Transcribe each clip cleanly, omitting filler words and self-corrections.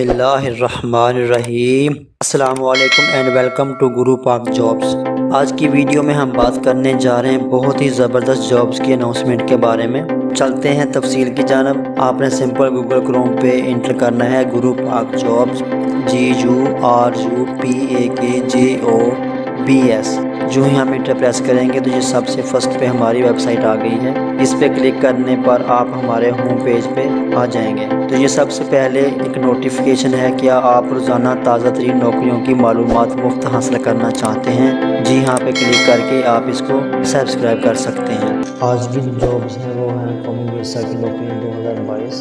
बिस्मिल्लाह अर्रहमान अर्रहीम। अस्सलाम वालेकुम and welcome to गुरु पाक जॉब्स। आज की वीडियो में हम बात करने जा रहे हैं बहुत ही ज़बरदस्त जॉब्स की अनाउंसमेंट के बारे में। चलते हैं तफसील की जानब। आपने सिंपल गूगल क्रोम पे इंटर करना है गुरु पाक जॉब्स, GURUPAKJOBS। जो ही हम इंटर प्रेस करेंगे तो ये सबसे फर्स्ट पे हमारी वेबसाइट आ गई है। इस पे क्लिक करने पर आप हमारे होम पेज पे आ जाएंगे। तो ये सबसे पहले एक नोटिफिकेशन है, क्या आप रोज़ाना ताज़ा तरीन नौकरियों की मालूमात मुफ्त हासिल करना चाहते हैं? जी हाँ पे क्लिक करके आप इसको सब्सक्राइब कर सकते हैं। आज की जो जॉब्स हैं वो हैं कौमी विरसा की नौकरियाँ 2022,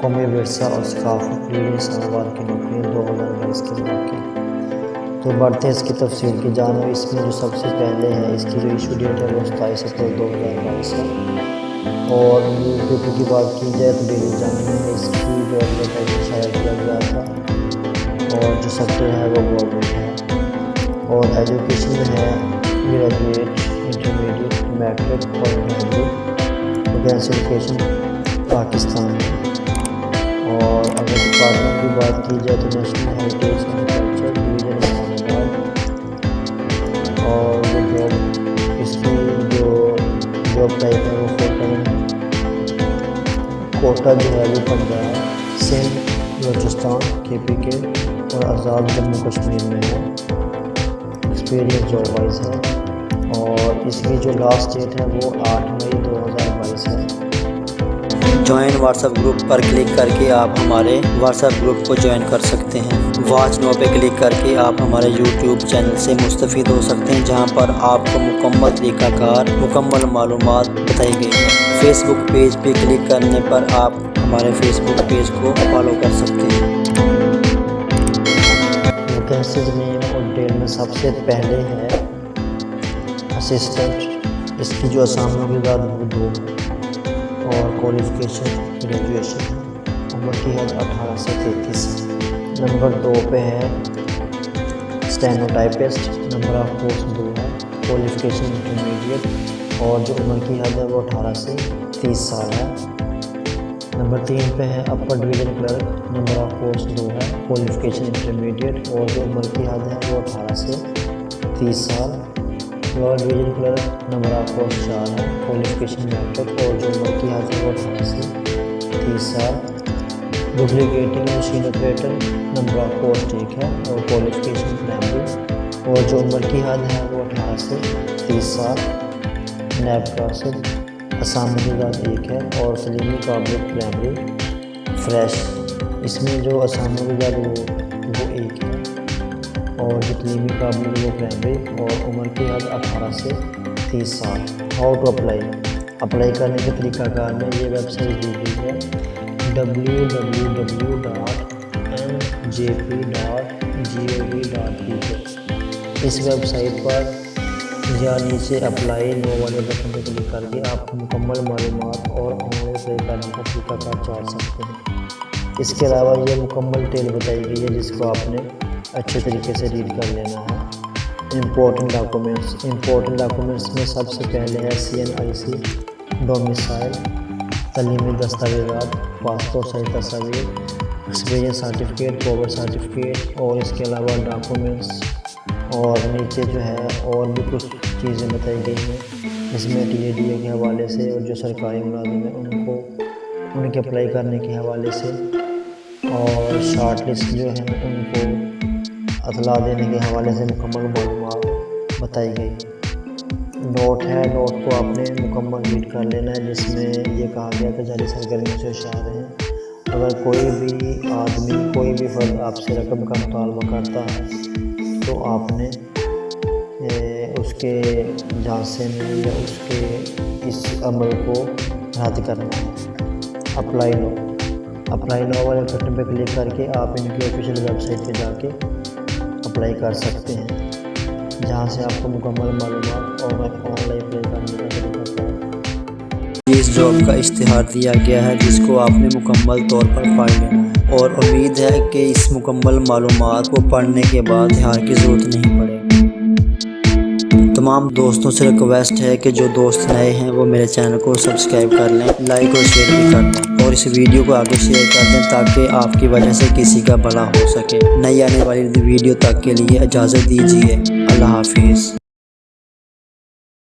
कौमी विरसा और सकाफत लीडिंग सनवार की नौकरियाँ 2022 की मौके। तो बढ़ते हैं इसकी तफसील की जानब। इसमें जो सबसे पहले है, इसकी जो इशू डेट है वो 27 अप्रैल 2022 है। और न्यूज़ पेपर की बात की जाए तो डेली एग्जामिनर में इसकी जो एडवर्टाइजमेंट शाया किया गया था। और जो सेक्टर है वो गवर्नमेंट है। और एजुकेशन में है ग्रेजुएट, इंटरमीडिएट, मैट्रिक और ग्रेजुएट। वैकेंसी लोकेशन पाकिस्तान है। और अगर डिपार्टमेंट की बात की जाए तो national heritage and culture division Islamabad. और जो जॉब इसकी जो जॉब टाइप है वो फुल टाइम। कोटा जो है वो पंजाब, सिंध, बलूचिस्तान, KPK और आज़ाद जम्मू कश्मीर में है। एक्सपीरियंस जॉब वाइज है। और इसकी जो लास्ट डेट है वो 8 मई 2022 है। ज्वाइन व्हाट्सएप ग्रुप पर क्लिक करके आप हमारे व्हाट्सएप ग्रुप को ज्वाइन कर सकते हैं। वॉच नो पे क्लिक करके आप हमारे यूट्यूब चैनल से मुस्तफ़ीद हो सकते हैं, जहां पर आपको मुकम्मल तरीक़ाकार, मुकम्मल मालूमात बताई गई है। फेसबुक पेज पे क्लिक करने पर आप हमारे फेसबुक पेज को फॉलो कर सकते हैं। वैकेंसीज नेम और डिटेल में सबसे पहले है असिस्टेंट। इसकी जो असामियों की तादाद वो 2 है। और क्वालिफ़िकेशन ग्रेजुएशन है। उम्र की हद 18 से 33 है। नंबर 2 पे है स्टेनोटाइपिस्ट। नंबर ऑफ पोस्ट 2 है। Qualification intermediate. और जो उम्र की हद है वो 18 से 30 साल है। नंबर 3 पे है अपर division clerk. Number of post 2 है। Qualification intermediate. और जो उम्र की हद है वो 18 से 30 साल। Lower division clerk. Number of post 4 है। Qualification matric. और जो उम्र की हद है वो 18 से 30 साल। Duplicating machine operator. Number of post 1 है। और क्वालिफ़िकेशन प्राइमरी। और जो उम्र की हद है वो 18 से 30 साल। नैब क्लासेज। असामी की तादाद 1 है। और तलीमी काबिलियत प्राइमरी फ्रेश। इसमें जो असामी की तादाद वो 1 है। और जो तलीमी काबिलियत वो प्राइमरी। और उम्र की हद 18 से 30 साल। हाउ टू अप्लाई करने के तरीक़ाकार में ये वेबसाइट दी गई है www.njp.gov.pk। इस वेबसाइट पर या नीचे अप्लाई नो वाले बटन पर क्लिक करके आप मुकम्मल मालूमात और ऑनलाइन अप्लाई करने का तरीक़ाकार जान सकते हैं। इसके अलावा ये मुकम्मल डिटेल बताई गई है जिसको आपने अच्छे तरीके से रीड कर लेना है। इम्पोर्टेंट डॉक्यूमेंट्स में सबसे पहले है CNIC, डोमिसाइल, तलीमी दस्तावेज़ात, पासपोर्ट साइज तस्वीर, एक्सपीरियंस सर्टिफिकेट, कोविड सर्टिफिकेट। और इसके अलावा डॉक्यूमेंट्स और नीचे जो है और भी कुछ चीज़ें बताई गई हैं, इसमें TADA के हवाले से और जो सरकारी मुलाजिम हैं उनको उनके अप्लाई करने के हवाले से। और शार्ट लिस्ट जो है उनको अतला देने के हवाले से मुकम्मल मालूमात बताई गई। नोट है, नोट को आपने मुकम्मल रीड कर लेना है, जिसमें ये कहा गया कि जारी सरगर्मियों से होशियार हैं। अगर कोई भी आदमी, कोई भी फर्द आपसे रकम का मुतालबा करता है तो आपने उसके झांसे में या उसके इस अमल को रद्द करना है। अप्लाई नो वाले बटन पर क्लिक करके आप इनकी ऑफिशियल वेबसाइट पे जाके अप्लाई कर सकते हैं, जहां से आपको मुकम्मल मालूमात और ऑनलाइन अप्लाई करने का तरीका। इस जॉब का इश्तिहार दिया गया है जिसको आपने मुकम्मल तौर पर पढ़ लेना है। और उम्मीद है कि इस मुकम्मल मालूमात को पढ़ने के बाद इश्तिहार की ज़रूरत नहीं पड़ेगी। تمام دوستوں سے ریکویسٹ ہے کہ جو دوست نئے ہیں وہ میرے چینل کو سبسکرائب کر لیں، لائک اور شیئر بھی کر دیں، اور اس ویڈیو کو آگے شیئر کر دیں تاکہ آپ کی وجہ سے کسی کا بھلا ہو سکے۔ نئی آنے والی ویڈیو تک کے لیے اجازت دیجیے۔ اللہ حافظ۔